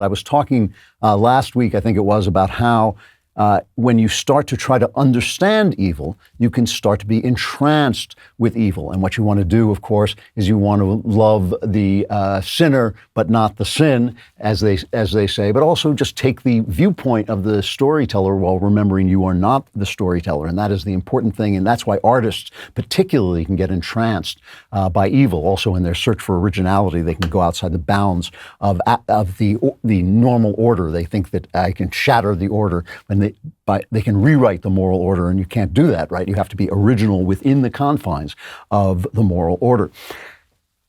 I was talking last week, I think it was, about how when you start to try to understand evil, you can start to be entranced with evil. And what you want to do, of course, is you want to love the sinner, but not the sin, as they say, but also just take the viewpoint of the storyteller while remembering you are not the storyteller. And that is the important thing. And that's why artists particularly can get entranced by evil. Also, in their search for originality, they can go outside the bounds of the normal order. They think that I can shatter the order when they can rewrite the moral order, and you can't do that, right? You have to be original within the confines of the moral order.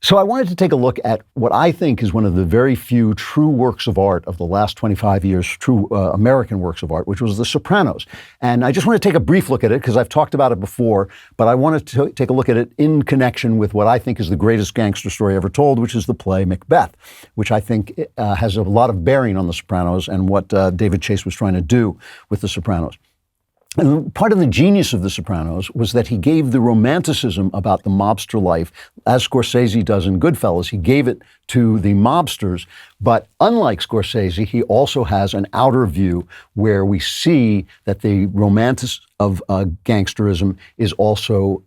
So I wanted to take a look at what I think is one of the very few true works of art of the last 25 years, true American works of art, which was The Sopranos. And I just want to take a brief look at it because I've talked about it before, but I wanted to take a look at it in connection with what I think is the greatest gangster story ever told, which is the play Macbeth, which I think has a lot of bearing on The Sopranos and what David Chase was trying to do with The Sopranos. And part of the genius of The Sopranos was that he gave the romanticism about the mobster life, as Scorsese does in Goodfellas. He gave it to the mobsters, but unlike Scorsese, he also has an outer view where we see that the romantic of gangsterism is also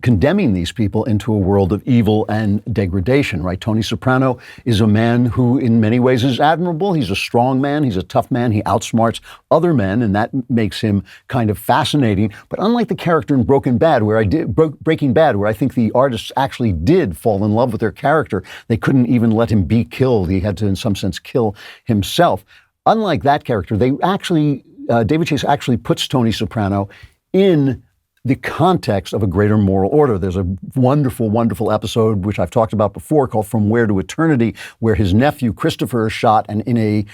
condemning these people into a world of evil and degradation, right? Tony Soprano is a man who in many ways is admirable. He's a strong man. He's a tough man. He outsmarts other men, and that makes him kind of fascinating. But unlike the character in Breaking Bad, where I think the artists actually did fall in love with their character, they couldn't even let him be killed. He had to, in some sense, kill himself. Unlike that character, David Chase actually puts Tony Soprano in the context of a greater moral order. There's a wonderful, wonderful episode, which I've talked about before, called From Where to Eternity, where his nephew, Christopher, is shot, and in a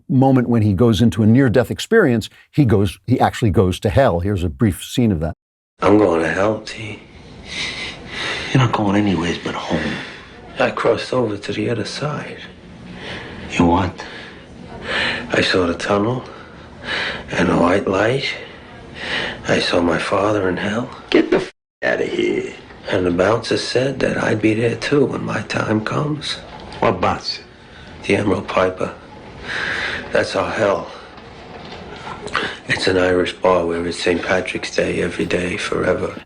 moment when he goes into a near-death experience, he actually goes to hell. Here's a brief scene of that. I'm going to hell, T. You're not going anyways but home. I crossed over to the other side. You what? I saw the tunnel and the white light. I saw my father in hell. Get the out of here. And the bouncer said that I'd be there too when my time comes. What bouncer? The Emerald Piper. That's our hell. It's an Irish bar where it's St. Patrick's Day every day, forever.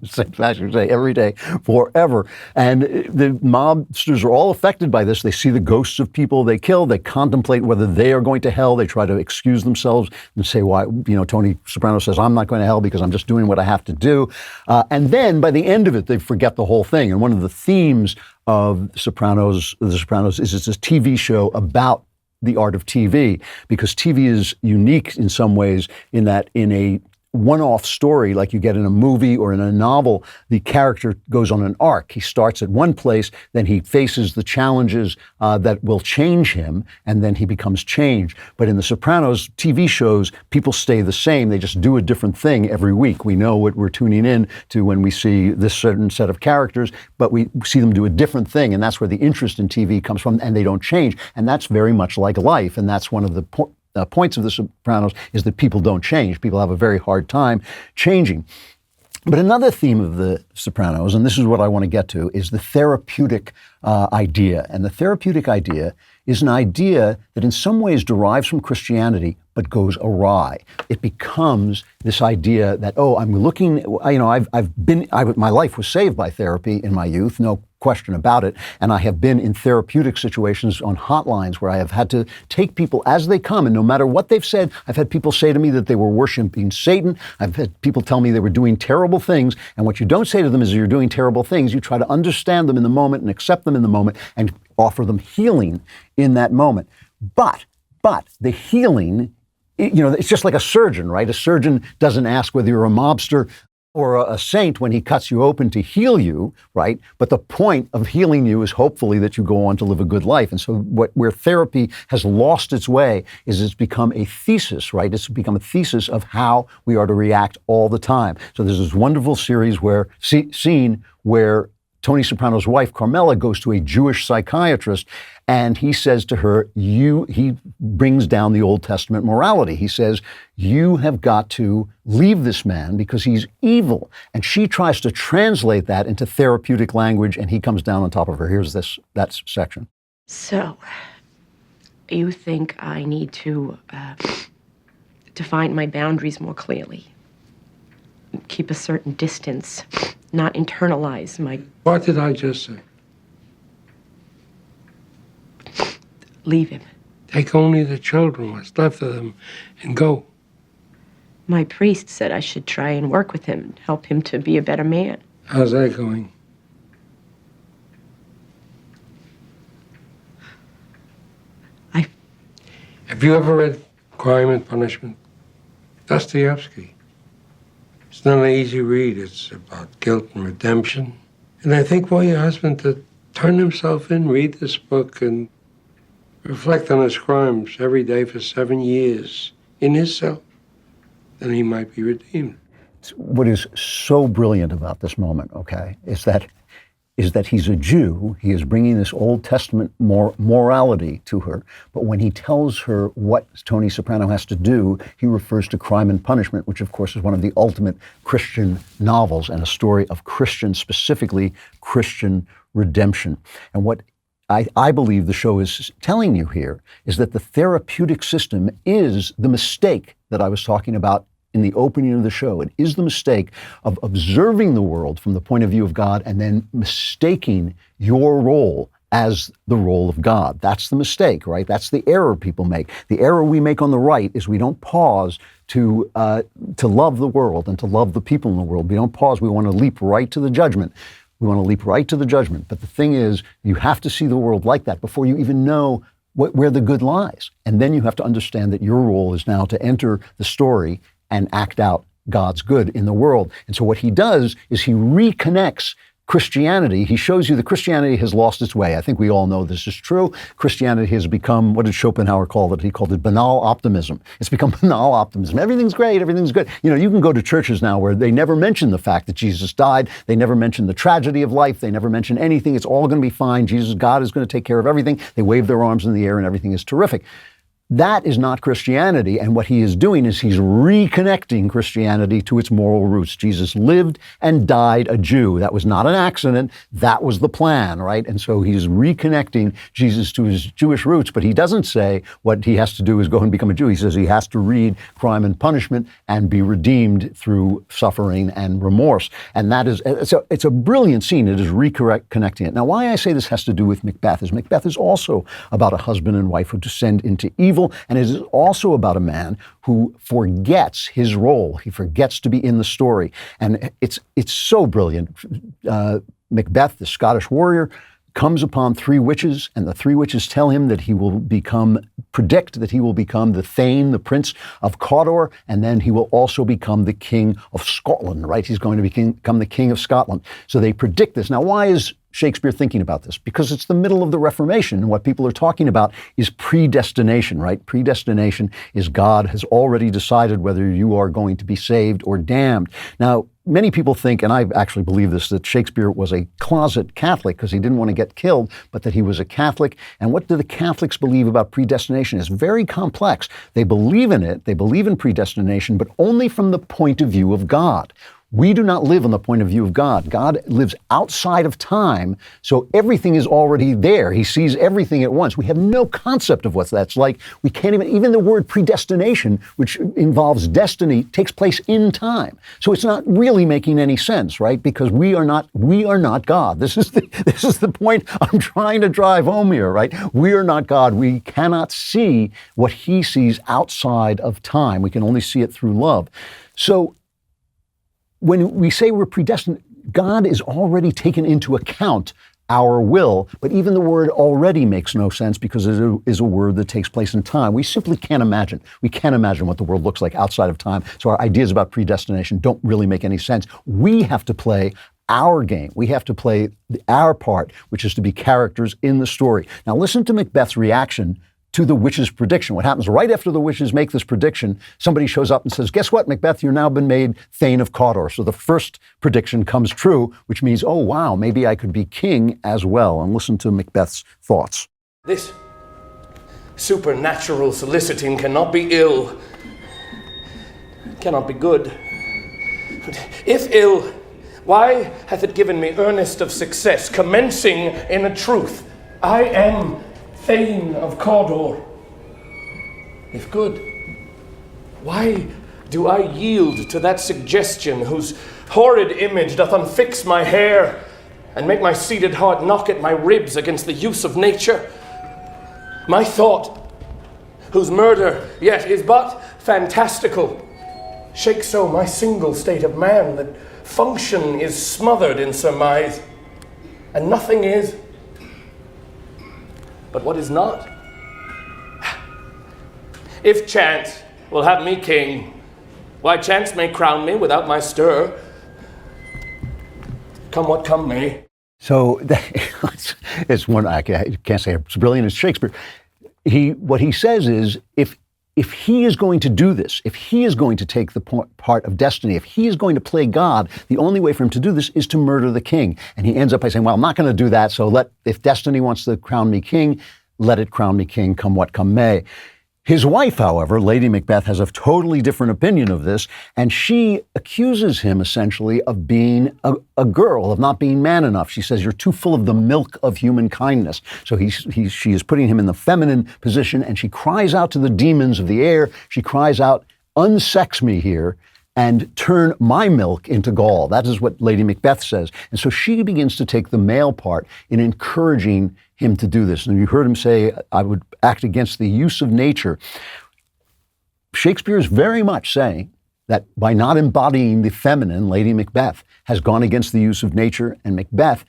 St. Patrick's Day every day, forever. And the mobsters are all affected by this. They see the ghosts of people they kill. They contemplate whether they are going to hell. They try to excuse themselves and say, why, Tony Soprano says, I'm not going to hell because I'm just doing what I have to do. And then by the end of it, they forget the whole thing. And one of the themes of The Sopranos is it's a TV show about the art of TV, because TV is unique in some ways in that in a one-off story like you get in a movie or in a novel, the character goes on an arc. He starts at one place, then he faces the challenges that will change him, and then he becomes changed. But in The Sopranos TV shows, people stay the same. They just do a different thing every week. We know what we're tuning in to when we see this certain set of characters, but we see them do a different thing, and that's where the interest in TV comes from, and they don't change. And that's very much like life, and that's one of the points of The Sopranos is that people don't change. People have a very hard time changing. But another theme of The Sopranos, and this is what I want to get to, is the therapeutic idea. And the therapeutic idea is an idea that in some ways derives from Christianity, but goes awry. It becomes this idea that, I'm looking, my life was saved by therapy in my youth, no question about it. And I have been in therapeutic situations on hotlines where I have had to take people as they come, and no matter what they've said, I've had people say to me that they were worshiping Satan. I've had people tell me they were doing terrible things. And what you don't say to them is you're doing terrible things. You try to understand them in the moment and accept them in the moment and offer them healing in that moment. But the healing, it's just like a surgeon, right? A surgeon doesn't ask whether you're a mobster or a saint when he cuts you open to heal you, right? But the point of healing you is hopefully that you go on to live a good life. And so where therapy has lost its way is it's become a thesis, right? It's become a thesis of how we are to react all the time. So there's this wonderful series scene where Tony Soprano's wife, Carmela, goes to a Jewish psychiatrist, and he says to her, he brings down the Old Testament morality. He says, you have got to leave this man because he's evil. And she tries to translate that into therapeutic language, and he comes down on top of her. Here's that section. So, You think I need to define my boundaries more clearly, keep a certain distance, not internalize my... What did I just say? Leave him. Take only the children, what's left of them, and go. My priest said I should try and work with him and help him to be a better man. How's that going? Have you ever read Crime and Punishment? Dostoevsky. It's not an easy read. It's about guilt and redemption. And I think for your husband to turn himself in, read this book, and reflect on his crimes every day for 7 years in his cell, then he might be redeemed. What is so brilliant about this moment, okay, is that he's a Jew. He is bringing this Old Testament morality to her. But when he tells her what Tony Soprano has to do, he refers to Crime and Punishment, which of course is one of the ultimate Christian novels and a story of Christian, specifically Christian redemption. And what I believe the show is telling you here is that the therapeutic system is the mistake that I was talking about in the opening of the show. It is the mistake of observing the world from the point of view of God and then mistaking your role as the role of God. That's the mistake, right? That's the error people make. The error we make on the right is we don't pause to love the world and to love the people in the world. We don't pause. We want to leap right to the judgment. We want to leap right to the judgment. But the thing is, you have to see the world like that before you even know where the good lies. And then you have to understand that your role is now to enter the story and act out God's good in the world. And so what he does is he reconnects Christianity. He shows you that Christianity has lost its way. I think we all know this is true. Christianity has become, what did Schopenhauer call it? He called it banal optimism. It's become banal optimism. Everything's great. Everything's good. You know, you can go to churches now where they never mention the fact that Jesus died. They never mention the tragedy of life. They never mention anything. It's all going to be fine. God is going to take care of everything. They wave their arms in the air and everything is terrific. That is not Christianity, and what he is doing is he's reconnecting Christianity to its moral roots. Jesus lived and died a Jew. That was not an accident. That was the plan, right? And so he's reconnecting Jesus to his Jewish roots, but he doesn't say what he has to do is go and become a Jew. He says he has to read Crime and Punishment and be redeemed through suffering and remorse. And that is, it's a brilliant scene. It is reconnecting it. Now, why I say this has to do with Macbeth is Macbeth is also about a husband and wife who descend into evil. And it is also about a man who forgets his role. He forgets to be in the story. And it's so brilliant. Macbeth, the Scottish warrior, comes upon three witches, and the three witches tell him that predict that he will become the Thane, the Prince of Cawdor, and then he will also become the King of Scotland, right? He's going to become the King of Scotland. So they predict this. Now, why is Shakespeare thinking about this? Because it's the middle of the Reformation, and what people are talking about is predestination, right? Predestination is God has already decided whether you are going to be saved or damned. Now, many people think, and I actually believe this, that Shakespeare was a closet Catholic because he didn't want to get killed, but that he was a Catholic. And what do the Catholics believe about predestination? It's very complex. They believe in it, they believe in predestination, but only from the point of view of God. We do not live on the point of view of God. God lives outside of time, so everything is already there. He sees everything at once. We have no concept of what that's like. We can't even the word predestination, which involves destiny, takes place in time. So it's not really making any sense, right? Because we are not God. This is the point I'm trying to drive home here, right? We are not God. We cannot see what he sees outside of time. We can only see it through love. So when we say we're predestined, God is already taken into account our will, but even the word already makes no sense because it is a word that takes place in time. We simply can't imagine. We can't imagine what the world looks like outside of time. So our ideas about predestination don't really make any sense. We have to play our game. We have to play our part, which is to be characters in the story. Now listen to Macbeth's reaction to the witch's prediction. What happens right after the witches make this prediction, somebody shows up and says, guess what, Macbeth, you've now been made Thane of Cawdor. So the first prediction comes true, which means, oh, wow, maybe I could be king as well. And listen to Macbeth's thoughts. This supernatural soliciting cannot be ill, cannot be good. If ill, why hath it given me earnest of success, commencing in a truth? I am Thane of Cawdor. if good? Why do I yield to that suggestion whose horrid image doth unfix my hair and make my seated heart knock at my ribs against the use of nature? My thought, whose murder yet is but fantastical, shakes so my single state of man that function is smothered in surmise, and nothing is but what is not. If chance will have me king, why chance may crown me without my stir, come what come may. So it's one, I can't say it's brilliant as Shakespeare. What he says is, if he is going to do this, if he is going to take the part of destiny, if he is going to play God, the only way for him to do this is to murder the king. And he ends up by saying, well, I'm not going to do that, so if destiny wants to crown me king, let it crown me king, come what come may. His wife, however, Lady Macbeth, has a totally different opinion of this, and she accuses him essentially of being a girl, of not being man enough. She says, you're too full of the milk of human kindness. So she is putting him in the feminine position, and she cries out to the demons of the air. She cries out, unsex me here, and turn my milk into gall. That is what Lady Macbeth says. And so she begins to take the male part in encouraging him to do this. And you heard him say, I would act against the use of nature. Shakespeare is very much saying that by not embodying the feminine, Lady Macbeth has gone against the use of nature, and Macbeth,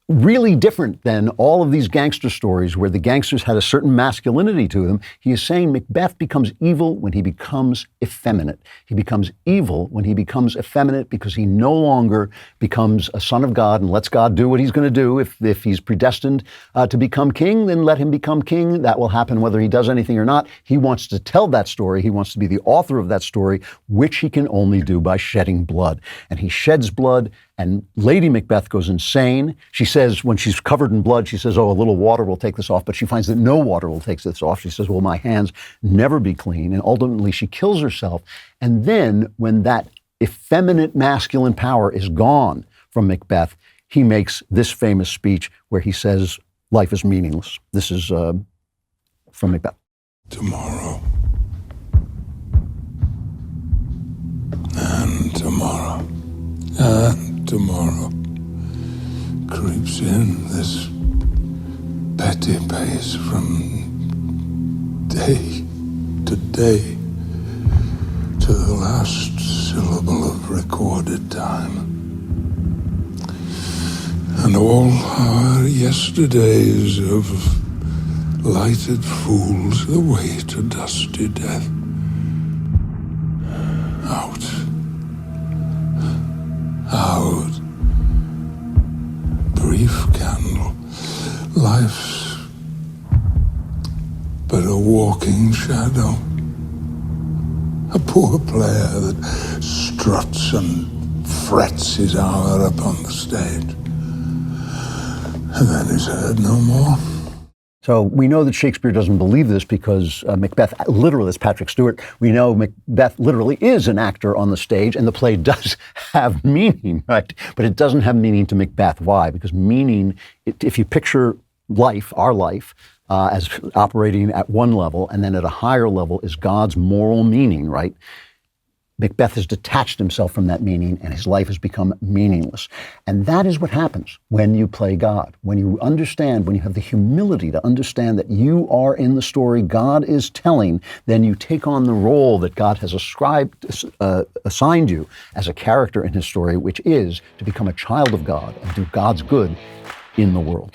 really different than all of these gangster stories where the gangsters had a certain masculinity to them. He is saying Macbeth becomes evil when he becomes effeminate. He becomes evil when he becomes effeminate because he no longer becomes a son of God and lets God do what he's going to do. If he's predestined to become king, then let him become king. That will happen whether he does anything or not. He wants to tell that story. He wants to be the author of that story, which he can only do by shedding blood. And he sheds blood, and Lady Macbeth goes insane. She says, when she's covered in blood, she says, oh, a little water will take this off. But she finds that no water will take this off. She says, will my hands never be clean? And ultimately, she kills herself. And then, when that effeminate masculine power is gone from Macbeth, he makes this famous speech where he says, life is meaningless. This is from Macbeth. Tomorrow. And tomorrow. And tomorrow creeps in this petty pace from day to day to the last syllable of recorded time. And all our yesterdays of lighted fools the way to dusty death. Out. Out. Brief candle. Life's but a walking shadow. A poor player that struts and frets his hour upon the stage. And then is heard no more. So we know that Shakespeare doesn't believe this because Macbeth, literally, it's Patrick Stewart. We know Macbeth literally is an actor on the stage, and the play does have meaning, right? But it doesn't have meaning to Macbeth. Why? Because meaning, if you picture life, our life, as operating at one level, and then at a higher level is God's moral meaning, right? Macbeth has detached himself from that meaning, and his life has become meaningless. And that is what happens when you play God. When you understand, when you have the humility to understand that you are in the story God is telling, then you take on the role that God has assigned you as a character in his story, which is to become a child of God and do God's good in the world.